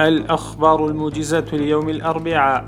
الأخبار الموجزة اليوم الأربعاء.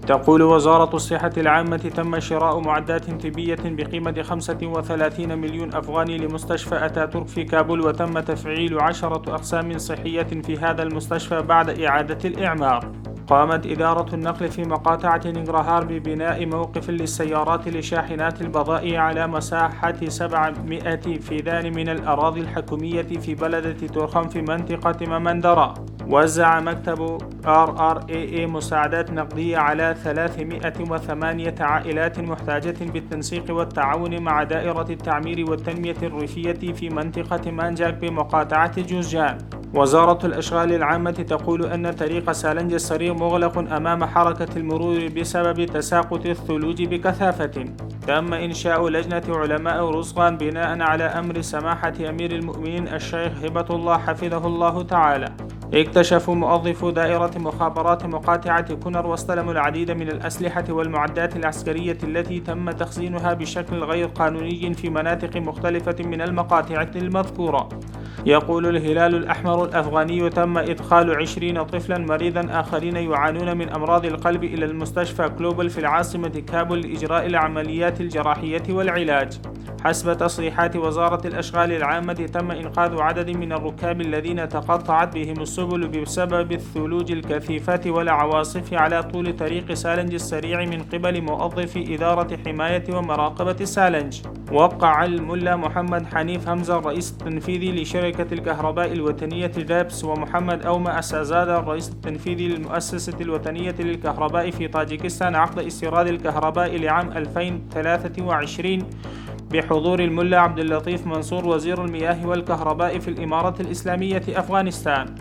تقول وزارة الصحة العامة: تم شراء معدات طبية بقيمة 35 مليون أفغاني لمستشفى أتاتورك في كابول، وتم تفعيل 10 أقسام صحية في هذا المستشفى بعد إعادة الإعمار. قامت إدارة النقل في مقاطعة ننغرهار ببناء موقف للسيارات لشاحنات البضائع على مساحة 700 فدان من الأراضي الحكومية في بلدة تورخم في منطقة ممندرة. وزع مكتب RRAA مساعدات نقدية على 308 عائلات محتاجة بالتنسيق والتعاون مع دائرة التعمير والتنمية الريفية في منطقة مانجاك بمقاطعة جوزجان. وزارة الأشغال العامة تقول أن طريق سالنج الصغير مغلق أمام حركة المرور بسبب تساقط الثلوج بكثافة. تم إنشاء لجنة علماء رزقان بناء على أمر سماحة أمير المؤمنين الشيخ هبة الله حفظه الله تعالى. اكتشفوا موظفو دائرة مخابرات مقاطعة كونر واستلموا العديد من الأسلحة والمعدات العسكرية التي تم تخزينها بشكل غير قانوني في مناطق مختلفة من المقاطعة المذكورة. يقول الهلال الأحمر الأفغاني: تم إدخال 20 طفلا مريضا آخرين يعانون من أمراض القلب إلى المستشفى كلوبل في العاصمة كابول لإجراء العمليات الجراحية والعلاج. حسب تصريحات وزارة الأشغال العامة، تم إنقاذ عدد من الركاب الذين تقطعت بهم السبل بسبب الثلوج الكثيفة والعواصف على طول طريق سالنج السريع من قبل موظفي إدارة حماية ومراقبة سالنج. وقع الملا محمد حنيف همزة الرئيس التنفيذي لشركة الكهرباء الوطنية جابس، ومحمد أوما أسازادة الرئيس التنفيذي للمؤسسة الوطنية للكهرباء في طاجيكستان عقد استيراد الكهرباء لعام 2023 بحضور الملا عبد اللطيف منصور وزير المياه والكهرباء في الإمارة الإسلامية أفغانستان.